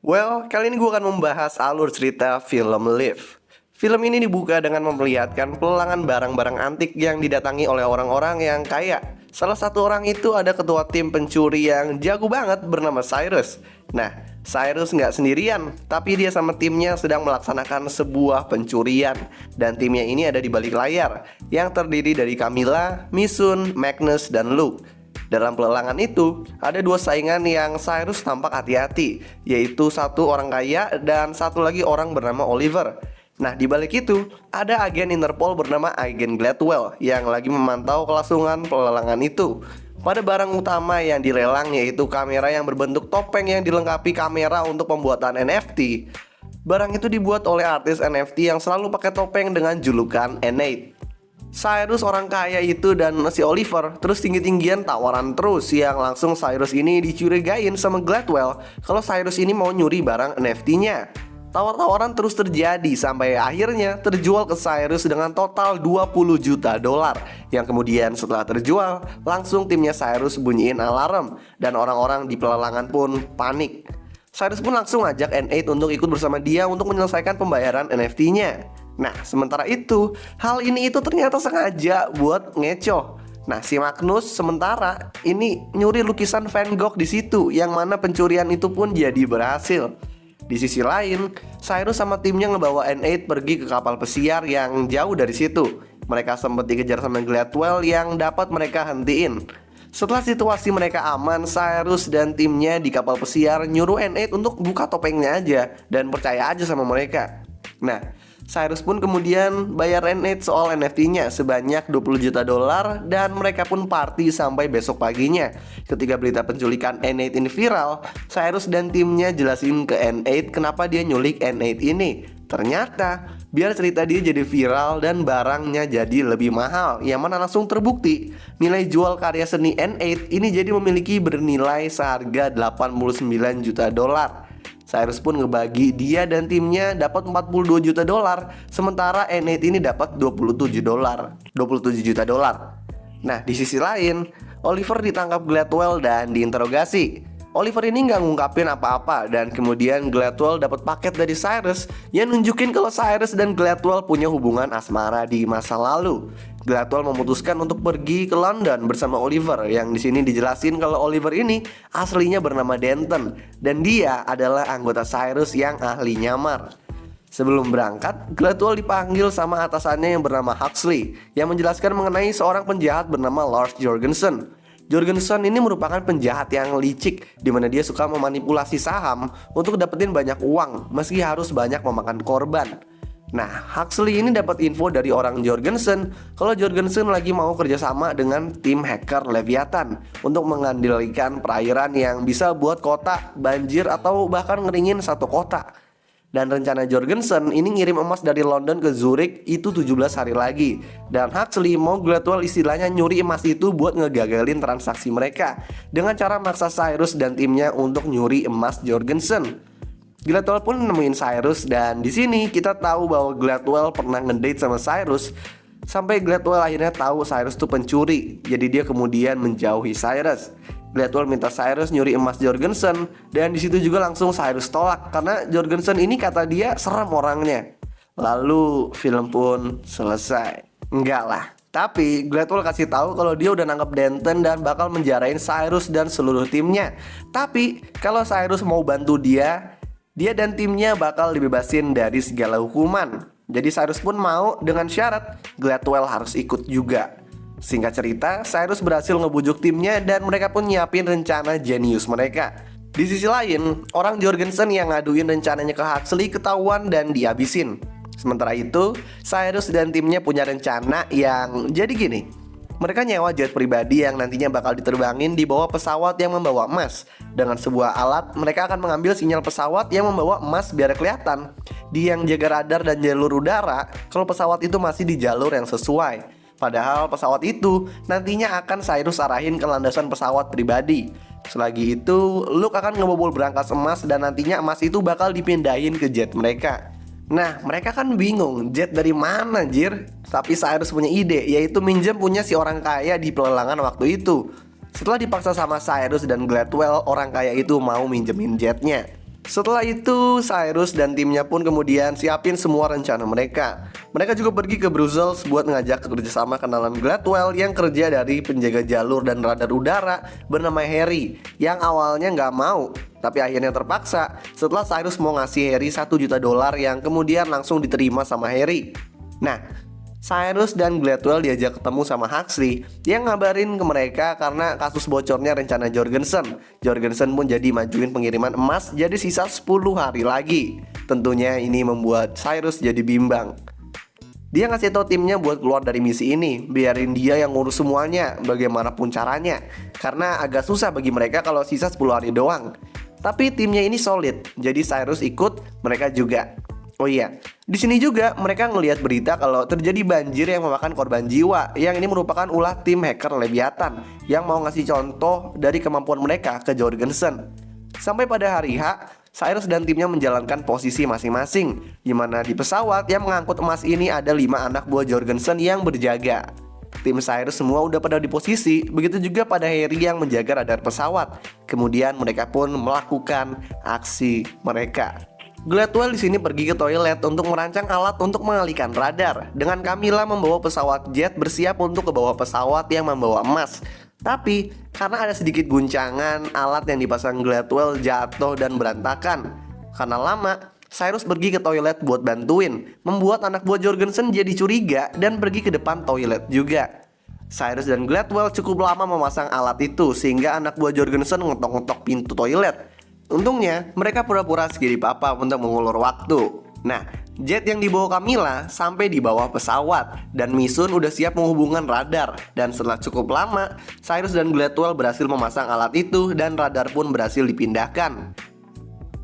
Well, kali ini gue akan membahas alur cerita film Live. Film ini dibuka dengan memperlihatkan pelelangan barang-barang antik yang didatangi oleh orang-orang yang kaya. Salah satu orang itu ada ketua tim pencuri yang jago banget bernama Cyrus. Nah, Cyrus nggak sendirian, tapi dia sama timnya sedang melaksanakan sebuah pencurian. Dan timnya ini ada di balik layar, yang terdiri dari Camilla, Misun, Magnus, dan Luke. Dalam pelelangan itu, ada dua saingan yang Cyrus tampak hati-hati, yaitu satu orang kaya dan satu lagi orang bernama Oliver. Nah, di balik itu, ada agen Interpol bernama Agen Gladwell yang lagi memantau kelangsungan pelelangan itu. Pada barang utama yang dilelang yaitu kamera yang berbentuk topeng yang dilengkapi kamera untuk pembuatan NFT. Barang itu dibuat oleh artis NFT yang selalu pakai topeng dengan julukan N8. Cyrus orang kaya itu dan si Oliver terus tinggi-tinggian tawaran terus yang langsung Cyrus ini dicurigain sama Gladwell kalau Cyrus ini mau nyuri barang NFT-nya. Tawar-tawaran terus terjadi sampai akhirnya terjual ke Cyrus dengan total 20 juta dolar. Yang kemudian setelah terjual, langsung timnya Cyrus bunyiin alarm dan orang-orang di pelelangan pun panik. Cyrus pun langsung ngajak N8 untuk ikut bersama dia untuk menyelesaikan pembayaran NFT-nya. Nah, sementara itu, hal ini itu ternyata sengaja buat ngecoh. Nah, si Magnus sementara ini nyuri lukisan Van Gogh di situ, yang mana pencurian itu pun jadi berhasil. Di sisi lain, Cyrus sama timnya ngebawa N8 pergi ke kapal pesiar yang jauh dari situ. Mereka sempat dikejar sama Gladwell yang dapat mereka hentiin. Setelah situasi mereka aman, Cyrus dan timnya di kapal pesiar nyuruh N8 untuk buka topengnya aja dan percaya aja sama mereka. Nah, Cyrus pun kemudian bayar N8 soal NFT-nya sebanyak 20 juta dolar dan mereka pun party sampai besok paginya. Ketika berita penculikan N8 ini viral, Cyrus dan timnya jelasin ke N8 kenapa dia nyulik N8 ini. Ternyata, biar cerita dia jadi viral dan barangnya jadi lebih mahal, yang mana langsung terbukti nilai jual karya seni N8 ini jadi memiliki bernilai seharga 89 juta dolar. Cyrus pun ngebagi dia dan timnya dapat 42 juta dolar, sementara N8 ini dapat 27 juta dolar. Nah, di sisi lain, Oliver ditangkap Gladwell dan diinterogasi. Oliver ini nggak ngungkapin apa-apa dan kemudian Gladwell dapat paket dari Cyrus yang nunjukin kalau Cyrus dan Gladwell punya hubungan asmara di masa lalu. Gladwell memutuskan untuk pergi ke London bersama Oliver yang di sini dijelasin kalau Oliver ini aslinya bernama Denton dan dia adalah anggota Cyrus yang ahli nyamar. Sebelum berangkat, Gladwell dipanggil sama atasannya yang bernama Huxley yang menjelaskan mengenai seorang penjahat bernama Lars Jorgensen. Jorgensen ini merupakan penjahat yang licik di mana dia suka memanipulasi saham untuk dapetin banyak uang meski harus banyak memakan korban. Nah, Huxley ini dapat info dari orang Jorgensen kalau Jorgensen lagi mau kerjasama dengan tim hacker Leviathan untuk mengandalkan perairan yang bisa buat kota banjir atau bahkan ngeringin satu kota. Dan rencana Jorgensen ini ngirim emas dari London ke Zurich itu 17 hari lagi. Dan Huxley mau Gladwell istilahnya nyuri emas itu buat ngegagalin transaksi mereka dengan cara maksa Cyrus dan timnya untuk nyuri emas Jorgensen. Gladwell pun nemuin Cyrus dan di sini kita tahu bahwa Gladwell pernah ngedate sama Cyrus. Sampai Gladwell akhirnya tahu Cyrus tuh pencuri. Jadi dia kemudian menjauhi Cyrus. Gladwell minta Cyrus nyuri emas Jorgensen dan di situ juga langsung Cyrus tolak karena Jorgensen ini kata dia serem orangnya. Lalu film pun selesai. Enggak lah. Tapi Gladwell kasih tahu kalau dia udah nangkep Denton dan bakal menjarain Cyrus dan seluruh timnya. Tapi kalau Cyrus mau bantu dia dan timnya bakal dibebasin dari segala hukuman. Jadi Cyrus pun mau dengan syarat Gladwell harus ikut juga. Singkat cerita, Cyrus berhasil ngebujuk timnya dan mereka pun nyiapin rencana jenius mereka. Di sisi lain, orang Jorgensen yang ngaduin rencananya ke Huxley ketahuan dan dihabisin. Sementara itu, Cyrus dan timnya punya rencana yang jadi gini. Mereka nyewa jet pribadi yang nantinya bakal diterbangin di bawah pesawat yang membawa emas. Dengan sebuah alat, mereka akan mengambil sinyal pesawat yang membawa emas biar kelihatan di yang jaga radar dan jalur udara kalau pesawat itu masih di jalur yang sesuai. Padahal pesawat itu nantinya akan Cyrus arahin ke landasan pesawat pribadi. Selagi itu, Luke akan ngebobol berangkas emas dan nantinya emas itu bakal dipindahin ke jet mereka. Nah, mereka kan bingung, jet dari mana anjir? Tapi Cyrus punya ide, yaitu minjem punya si orang kaya di pelelangan waktu itu. Setelah dipaksa sama Cyrus dan Gladwell, orang kaya itu mau minjemin jetnya. Setelah itu, Cyrus dan timnya pun kemudian siapin semua rencana mereka. Mereka juga pergi ke Brussels buat ngajak kerjasama kenalan Gladwell yang kerja dari penjaga jalur dan radar udara bernama Harry, yang awalnya nggak mau, tapi akhirnya terpaksa setelah Cyrus mau ngasih Harry $1 juta yang kemudian langsung diterima sama Harry. Nah, Cyrus dan Gladwell diajak ketemu sama Huxley yang ngabarin ke mereka karena kasus bocornya rencana Jorgensen. Jorgensen pun jadi majuin pengiriman emas jadi sisa 10 hari lagi. Tentunya ini membuat Cyrus jadi bimbang. Dia ngasih tahu timnya buat keluar dari misi ini, biarin dia yang ngurus semuanya bagaimanapun caranya. Karena agak susah bagi mereka kalau sisa 10 hari doang. Tapi timnya ini solid, jadi Cyrus ikut, mereka juga. Oh iya, di sini juga mereka ngelihat berita kalau terjadi banjir yang memakan korban jiwa. Yang ini merupakan ulah tim hacker Leviathan yang mau ngasih contoh dari kemampuan mereka ke Jorgensen. Sampai pada hari H, Cyrus dan timnya menjalankan posisi masing-masing, di mana di pesawat yang mengangkut emas ini ada 5 anak buah Jorgensen yang berjaga. Tim Cyrus semua udah pada di posisi, begitu juga pada Harry yang menjaga radar pesawat. Kemudian mereka pun melakukan aksi mereka. Gladwell di sini pergi ke toilet untuk merancang alat untuk mengalihkan radar, dengan Camilla membawa pesawat jet bersiap untuk ke bawah pesawat yang membawa emas. Tapi karena ada sedikit guncangan, alat yang dipasang Gladwell jatuh dan berantakan. Karena lama, Cyrus pergi ke toilet buat bantuin, membuat anak buah Jorgensen jadi curiga dan pergi ke depan toilet juga. Cyrus dan Gladwell cukup lama memasang alat itu sehingga anak buah Jorgensen ngetok-ngetok pintu toilet. Untungnya mereka pura-pura segini papa untuk mengulur waktu. Nah, jet yang dibawa Camilla sampai di bawah pesawat dan Misun udah siap menghubungkan radar. Dan setelah cukup lama, Cyrus dan Gladwell berhasil memasang alat itu dan radar pun berhasil dipindahkan.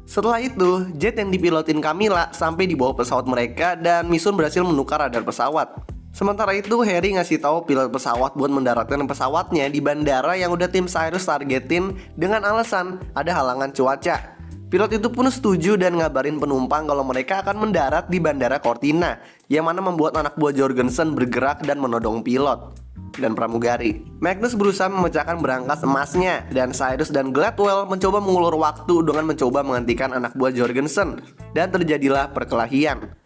Setelah itu, jet yang dipilotin Camilla sampai di bawah pesawat mereka dan Misun berhasil menukar radar pesawat. Sementara itu, Harry ngasih tahu pilot pesawat buat mendaratkan pesawatnya di bandara yang udah tim Cyrus targetin dengan alasan ada halangan cuaca. Pilot itu pun setuju dan ngabarin penumpang kalau mereka akan mendarat di bandara Cortina, yang mana membuat anak buah Jorgensen bergerak dan menodong pilot dan pramugari. Magnus berusaha memecahkan berangkas emasnya dan Cyrus dan Gladwell mencoba mengulur waktu dengan mencoba menghentikan anak buah Jorgensen dan terjadilah perkelahian.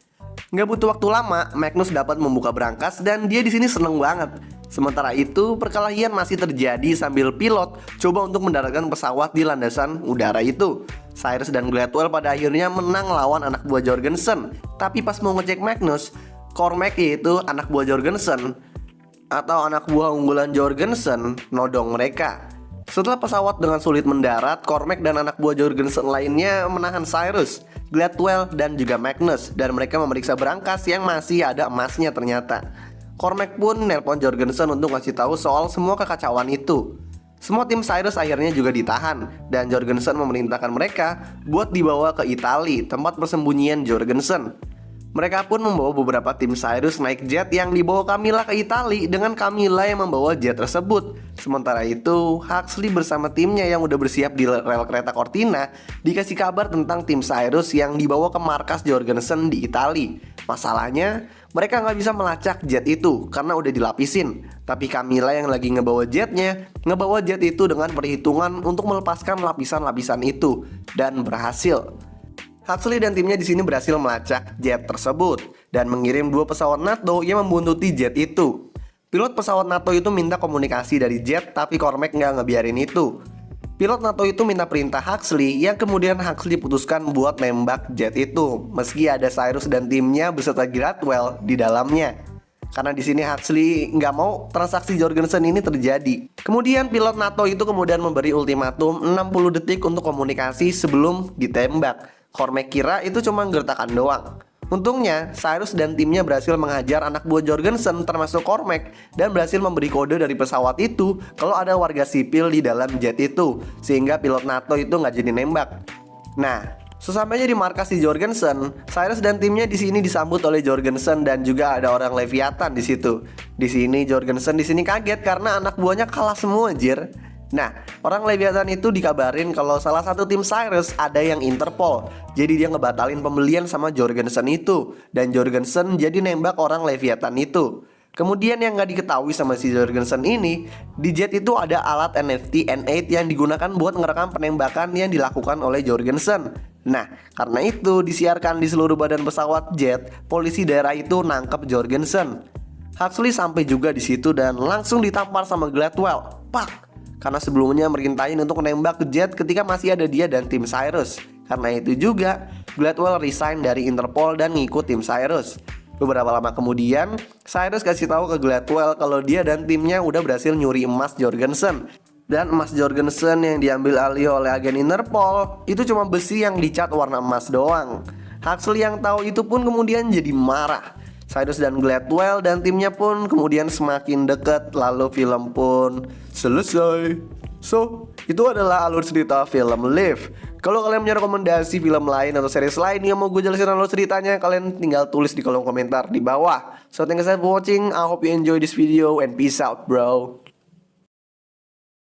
Nggak butuh waktu lama, Magnus dapat membuka berangkas dan dia di sini seneng banget. Sementara itu, perkelahian masih terjadi sambil pilot coba untuk mendaratkan pesawat di landasan udara itu. Cyrus dan Gladwell pada akhirnya menang lawan anak buah Jorgensen. Tapi pas mau ngecek Magnus, Cormac yaitu anak buah Jorgensen atau anak buah unggulan Jorgensen nodong mereka. Setelah pesawat dengan sulit mendarat, Cormac dan anak buah Jorgensen lainnya menahan Cyrus, Gladwell, dan juga Magnus. Dan mereka memeriksa berangkas yang masih ada emasnya ternyata. Cormac pun nelpon Jorgensen untuk ngasih tahu soal semua kekacauan itu. Semua tim Cyrus akhirnya juga ditahan, dan Jorgensen memerintahkan mereka buat dibawa ke Italia, tempat persembunyian Jorgensen. Mereka pun membawa beberapa tim Cyrus naik jet yang dibawa Camilla ke Italia dengan Camilla yang membawa jet tersebut. Sementara itu, Huxley bersama timnya yang udah bersiap di rel kereta Cortina dikasih kabar tentang tim Cyrus yang dibawa ke markas Jorgensen di Italia. Masalahnya, mereka nggak bisa melacak jet itu karena udah dilapisin. Tapi Camilla yang lagi ngebawa jet itu dengan perhitungan untuk melepaskan lapisan-lapisan itu dan berhasil. Huxley dan timnya di sini berhasil melacak jet tersebut dan mengirim 2 pesawat NATO yang membuntuti jet itu. Pilot pesawat NATO itu minta komunikasi dari jet, tapi Cormac nggak ngebiarin itu. Pilot NATO itu minta perintah Huxley, yang kemudian Huxley putuskan buat nembak jet itu, meski ada Cyrus dan timnya beserta Gladwell di dalamnya. Karena di sini Huxley nggak mau transaksi Jorgensen ini terjadi. Kemudian pilot NATO itu kemudian memberi ultimatum 60 detik untuk komunikasi sebelum ditembak. Cormac kira itu cuma gertakan doang. Untungnya, Cyrus dan timnya berhasil menghajar anak buah Jorgensen termasuk Cormac dan berhasil memberi kode dari pesawat itu kalau ada warga sipil di dalam jet itu, sehingga pilot NATO itu nggak jadi nembak. Nah, sesampainya di markas di Jorgensen, Cyrus dan timnya di sini disambut oleh Jorgensen dan juga ada orang Leviathan di situ. Di sini Jorgensen di sini kaget karena anak buahnya kalah semua, jir. Nah, orang Leviathan itu dikabarin kalau salah satu tim Cyrus ada yang Interpol. Jadi dia ngebatalin pembelian sama Jorgensen itu, dan Jorgensen jadi nembak orang Leviathan itu. Kemudian yang nggak diketahui sama si Jorgensen ini, di jet itu ada alat NFT N8 yang digunakan buat ngerekam penembakan yang dilakukan oleh Jorgensen. Nah, karena itu disiarkan di seluruh badan pesawat jet, polisi daerah itu nangkep Jorgensen. Huxley sampai juga di situ dan langsung ditampar sama Gladwell. Pak! Karena sebelumnya merintahin untuk menembak ke jet ketika masih ada dia dan tim Cyrus. Karena itu juga, Gladwell resign dari Interpol dan ngikut tim Cyrus. Beberapa lama kemudian, Cyrus kasih tahu ke Gladwell kalau dia dan timnya udah berhasil nyuri emas Jorgensen. Dan emas Jorgensen yang diambil alih oleh agen Interpol itu cuma besi yang dicat warna emas doang. Huxley yang tahu itu pun kemudian jadi marah. Cyrus dan Gladwell dan timnya pun kemudian semakin dekat, lalu film pun selesai. So, itu adalah alur cerita film Live. Kalau kalian punya rekomendasi film lain atau series lain yang mau gue jelasin alur ceritanya, kalian tinggal tulis di kolom komentar di bawah. So, thank you for watching. I hope you enjoy this video and peace out, bro.